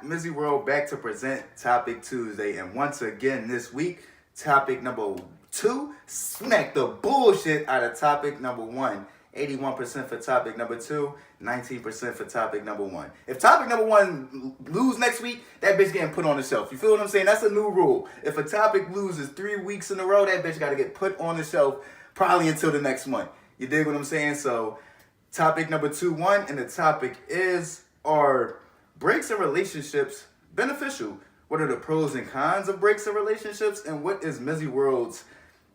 MizzyWorld back to present Topic Tuesday. And once again this week, topic number 2, smack the bullshit out of topic number 1. 81% for topic number 2, 19% for topic number 1. If topic number 1 lose next week, that bitch getting put on the shelf. You feel what I'm saying? That's a new rule. If a topic loses 3 weeks in a row, that bitch got to get put on the shelf probably until the next month. You dig what I'm saying? So topic number 2 won, and the topic is, are breaks in relationships beneficial? What are the pros and cons of breaks in relationships? And what is MizzyWorld's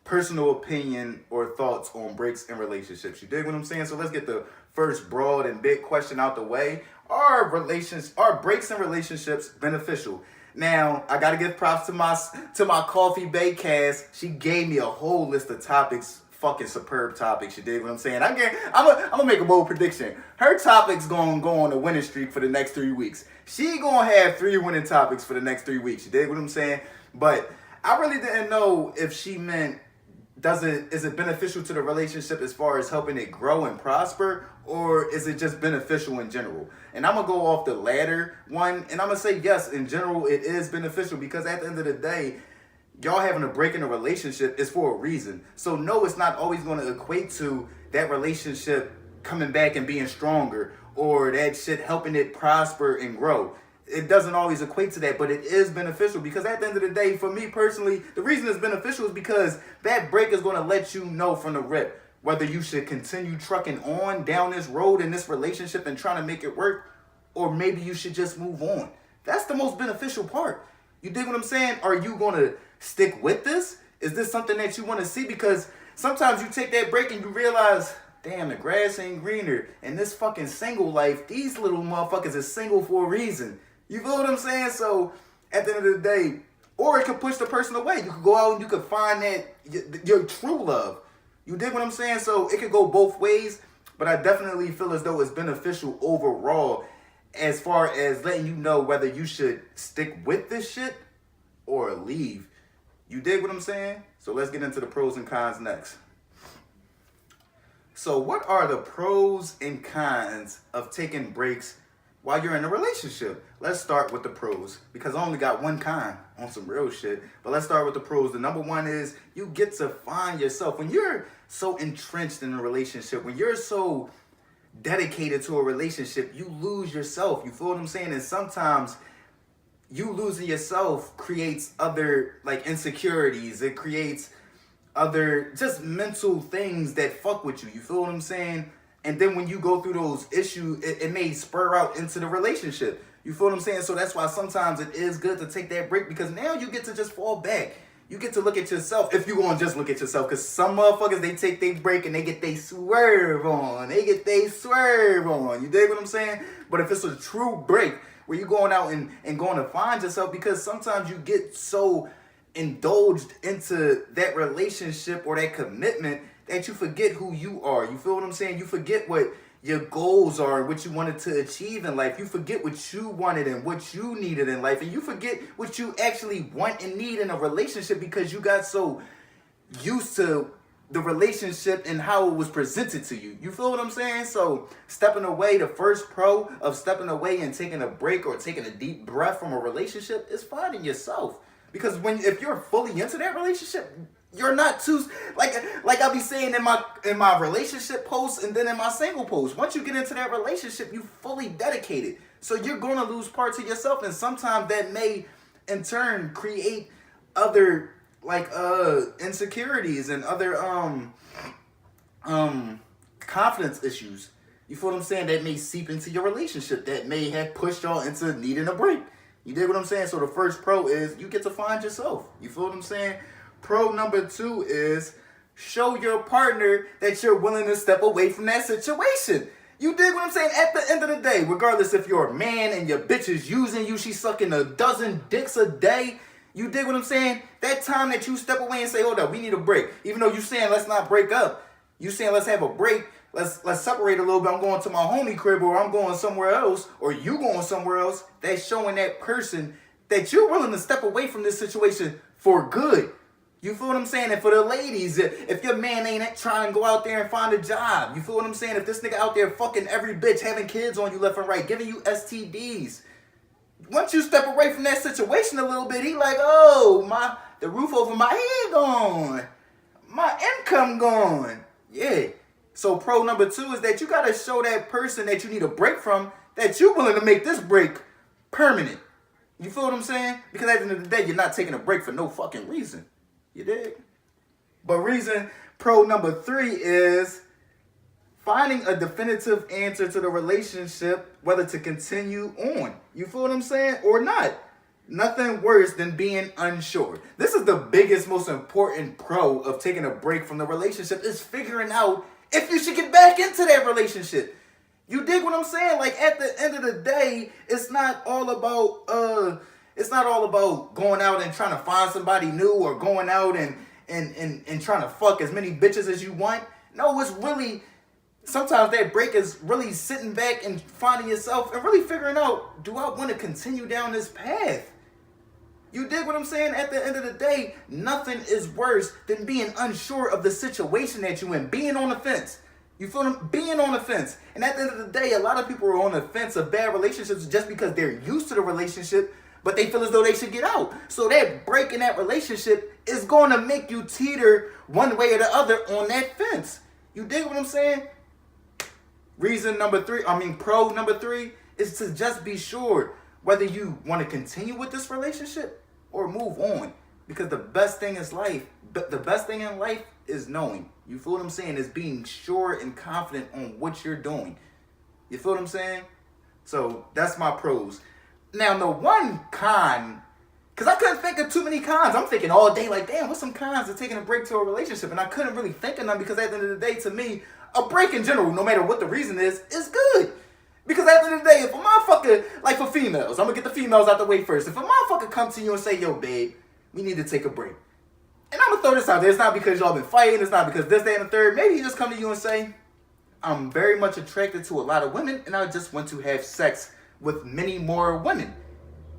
personal opinion or thoughts on breaks in relationships? You dig what I'm saying? So let's get the first broad and big question out the way. Are breaks in relationships beneficial? Now, I gotta give props to my Coffee Bay cast. She gave me a whole list of topics, fucking superb topics. You dig what I'm saying? I'm gonna make a bold prediction. Her topic's gonna go on a winning streak for the next 3 weeks. She gonna have 3 winning topics for the next 3 weeks. You dig what I'm saying? But I really didn't know if she meant, is it beneficial to the relationship as far as helping it grow and prosper, or is it just beneficial in general? And I'm gonna go off the latter one, and I'm gonna say yes, in general it is beneficial, because at the end of the day, y'all having a break in a relationship is for a reason. So no, it's not always going to equate to that relationship coming back and being stronger, or that shit helping it prosper and grow. It doesn't always equate to that, but it is beneficial, because at the end of the day, for me personally, the reason it's beneficial is because that break is going to let you know from the rip whether you should continue trucking on down this road in this relationship and trying to make it work, or maybe you should just move on. That's the most beneficial part. You dig what I'm saying? Are you going to stick with this? Is this something that you want to see? Because sometimes you take that break and you realize, damn, the grass ain't greener. And this fucking single life, these little motherfuckers is single for a reason. You feel what I'm saying? So at the end of the day, or it could push the person away. You could go out and you could find that your true love. You dig what I'm saying? So it could go both ways, but I definitely feel as though it's beneficial overall, as far as letting you know whether you should stick with this shit or leave. You dig what I'm saying? So let's get into the pros and cons next. So what are the pros and cons of taking breaks while you're in a relationship? Let's start with the pros, because I only got one con on some real shit. But let's start with the pros. The number one is you get to find yourself. When you're so entrenched in a relationship, when you're so dedicated to a relationship, you lose yourself. You feel what I'm saying? And sometimes you losing yourself creates other like insecurities. It creates other just mental things that fuck with you. You feel what I'm saying? And then when you go through those issues, it may spur out into the relationship. You feel what I'm saying? So that's why sometimes it is good to take that break, because now you get to just fall back. You get to look at yourself, if you're going to just look at yourself, because some motherfuckers, they take their break and they get they swerve on. You dig what I'm saying? But if it's a true break where you're going out and going to find yourself, because sometimes you get so indulged into that relationship or that commitment that you forget who you are. You feel what I'm saying? You forget what your goals are and what you wanted to achieve in life. You forget what you wanted and what you needed in life. And you forget what you actually want and need in a relationship, because you got so used to the relationship and how it was presented to you. You feel what I'm saying? So stepping away, the first pro of stepping away and taking a break or taking a deep breath from a relationship is finding yourself. Because if you're fully into that relationship, you're not too, like I be saying in my relationship posts and then in my single posts, once you get into that relationship, you fully dedicated. So you're going to lose parts of yourself, and sometimes that may in turn create other like insecurities and other confidence issues. You feel what I'm saying? That may seep into your relationship, that may have pushed y'all into needing a break. You dig what I'm saying? So the first pro is you get to find yourself. You feel what I'm saying? Pro number 2 is show your partner that you're willing to step away from that situation. You dig what I'm saying? At the end of the day, regardless if you're a man and your bitch is using you, she's sucking a dozen dicks a day, you dig what I'm saying? That time that you step away and say, hold up, we need a break. Even though you saying let's not break up, you saying let's have a break, let's separate a little bit. I'm going to my homie crib, or I'm going somewhere else, or you going somewhere else. That's showing that person that you're willing to step away from this situation for good. You feel what I'm saying? And for the ladies, if your man ain't trying to go out there and find a job, you feel what I'm saying? If this nigga out there fucking every bitch, having kids on you left and right, giving you STDs, Once you step away from that situation a little bit, he like, oh, the roof over my head gone. My income gone. Yeah. So pro number 2 is that you got to show that person that you need a break from that you're willing to make this break permanent. You feel what I'm saying? Because at the end of the day, you're not taking a break for no fucking reason. You dig? But pro number 3 is finding a definitive answer to the relationship, whether to continue on. You feel what I'm saying? Or not. Nothing worse than being unsure. This is the biggest, most important pro of taking a break from the relationship is figuring out if you should get back into that relationship. You dig what I'm saying? Like at the end of the day, it's not all about going out and trying to find somebody new or going out and trying to fuck as many bitches as you want. No, it's really sometimes that break is really sitting back and finding yourself and really figuring out, do I want to continue down this path? You dig what I'm saying? At the end of the day, nothing is worse than being unsure of the situation that you're in, being on the fence. You feel them? Being on the fence. And at the end of the day, a lot of people are on the fence of bad relationships just because they're used to the relationship, but they feel as though they should get out. So that break in that relationship is going to make you teeter one way or the other on that fence. You dig what I'm saying? Pro number 3 is to just be sure whether you want to continue with this relationship or move on. Because the best thing in life is knowing. You feel what I'm saying? Is being sure and confident on what you're doing. You feel what I'm saying? So that's my pros. Now the one con, because I couldn't think of too many cons. I'm thinking all day like, damn, what's some cons of taking a break to a relationship? And I couldn't really think of them because at the end of the day, to me, a break in general, no matter what the reason is good. Because at the end of the day, if a motherfucker, like for females, I'm going to get the females out the way first. If a motherfucker come to you and say, yo, babe, we need to take a break. And I'm going to throw this out there. It's not because y'all been fighting. It's not because this, that, and the third. Maybe he just come to you and say, I'm very much attracted to a lot of women, and I just want to have sex with many more women.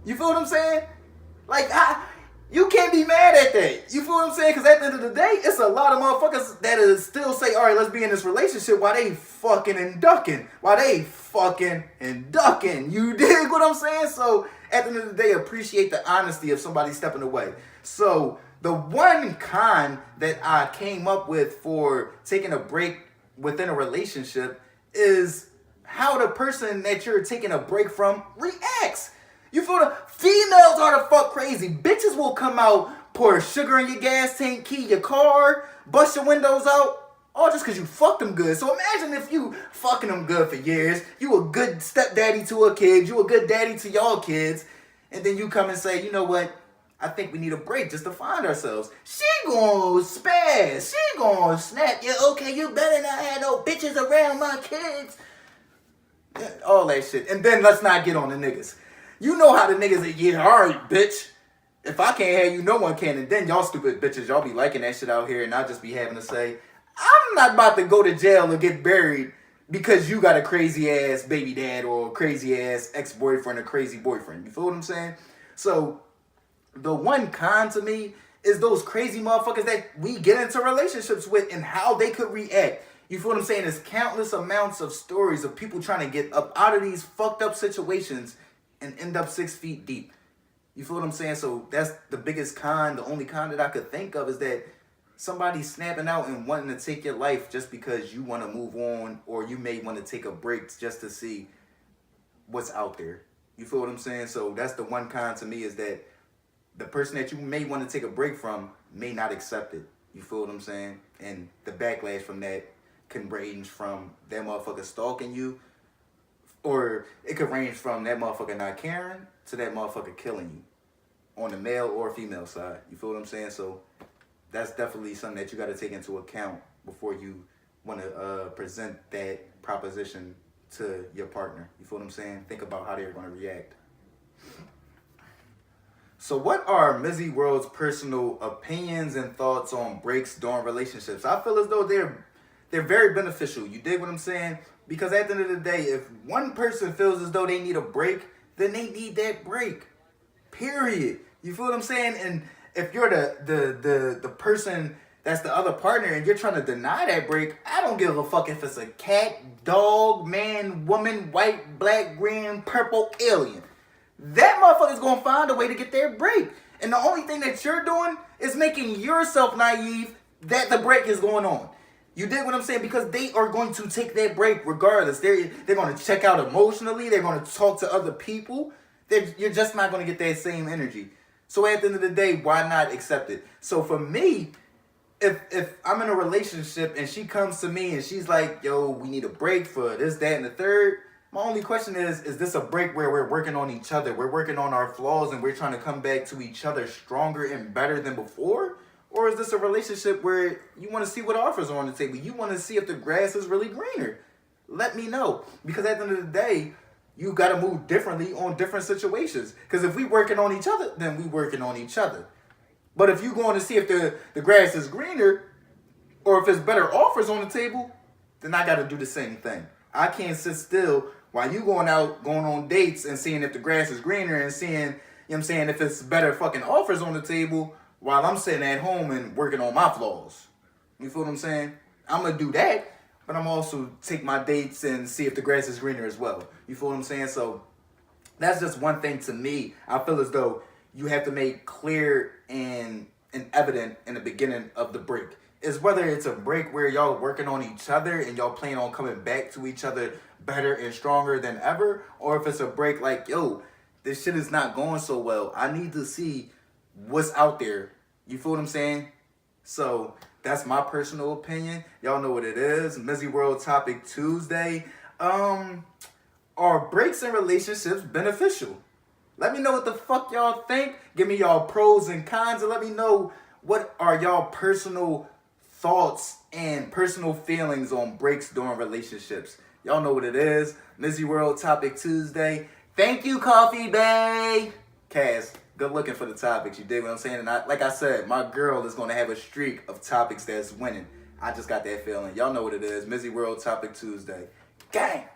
You feel what I'm saying? Like, you can't be mad at that. You feel what I'm saying? Because at the end of the day, it's a lot of motherfuckers that is still say, all right, let's be in this relationship while they fucking and ducking. You dig what I'm saying? So at the end of the day, appreciate the honesty of somebody stepping away. So the one con that I came up with for taking a break within a relationship is how the person that you're taking a break from reacts. You feel the females are the fuck crazy. Bitches will come out, pour sugar in your gas tank, key your car, bust your windows out, all just because you fucked them good. So imagine if you fucking them good for years. You a good stepdaddy to a kid. You a good daddy to y'all kids. And then you come and say, you know what? I think we need a break just to find ourselves. She gon' spaz. She gon' snap. Yeah, okay, you better not have no bitches around my kids. All that shit. And then let's not get on the niggas. You know how the niggas are, yeah, alright, bitch. If I can't have you, no one can. And then y'all stupid bitches, y'all be liking that shit out here. And I'll just be having to say, I'm not about to go to jail or get buried because you got a crazy ass baby dad or a crazy ass ex-boyfriend or crazy boyfriend. You feel what I'm saying? So the one con to me is those crazy motherfuckers that we get into relationships with and how they could react. You feel what I'm saying? There's countless amounts of stories of people trying to get up out of these fucked up situations and end up 6 feet deep. You feel what I'm saying? So that's the biggest con. The only con that I could think of is that somebody's snapping out and wanting to take your life just because you want to move on, or you may want to take a break just to see what's out there. You feel what I'm saying? So that's the one con to me, is that the person that you may want to take a break from may not accept it. You feel what I'm saying? And the backlash from that can range from that motherfucker stalking you, or it could range from that motherfucker not caring to that motherfucker killing you on the male or female side. You feel what I'm saying? So that's definitely something that you got to take into account before you want to present that proposition to your partner. You feel what I'm saying? Think about how they're going to react. So what are MizzyWorld's personal opinions and thoughts on breaks during relationships? I feel as though they're very beneficial. You dig what I'm saying? Because at the end of the day, if one person feels as though they need a break, then they need that break. Period. You feel what I'm saying? And if you're the person that's the other partner and you're trying to deny that break, I don't give a fuck if it's a cat, dog, man, woman, white, black, green, purple, alien. that motherfucker's gonna find a way to get their break. And the only thing that you're doing is making yourself naive that the break is going on. You dig what I'm saying? Because they are going to take that break regardless. They're going to check out emotionally. They're going to talk to other people. You're just not going to get that same energy. So at the end of the day, why not accept it? So for me, if I'm in a relationship and she comes to me and she's like, yo, we need a break for this, that, and the third, my only question is this a break where we're working on each other? We're working on our flaws and we're trying to come back to each other stronger and better than before? Or is this a relationship where you want to see what offers are on the table? You want to see if the grass is really greener? Let me know. Because at the end of the day, you got to move differently on different situations. Because if we working on each other, then we working on each other. But if you going to see if the grass is greener or if there's better offers on the table, then I got to do the same thing. I can't sit still while you going out, going on dates and seeing if the grass is greener and seeing, you know what I'm saying, if it's better fucking offers on the table while I'm sitting at home and working on my flaws. You feel what I'm saying? I'm going to do that, but I'm also take my dates and see if the grass is greener as well. You feel what I'm saying? So that's just one thing to me. I feel as though you have to make clear and evident in the beginning of the break. Is whether it's a break where y'all working on each other and y'all plan on coming back to each other better and stronger than ever, or if it's a break like, yo, this shit is not going so well. I need to see what's out there. You feel what I'm saying? So that's my personal opinion. Y'all know what it is. MizzyWorld Topic Tuesday. Are breaks in relationships beneficial? Let me know what the fuck y'all think. Give me y'all pros and cons and let me know what are y'all personal thoughts and personal feelings on breaks during relationships. Y'all know what it is. MizzyWorld Topic Tuesday. Thank you, Coffee Bay. Cass, good looking for the topics. You dig what I'm saying? And like I said, my girl is going to have a streak of topics that's winning. I just got that feeling. Y'all know what it is. MizzyWorld Topic Tuesday. Gang.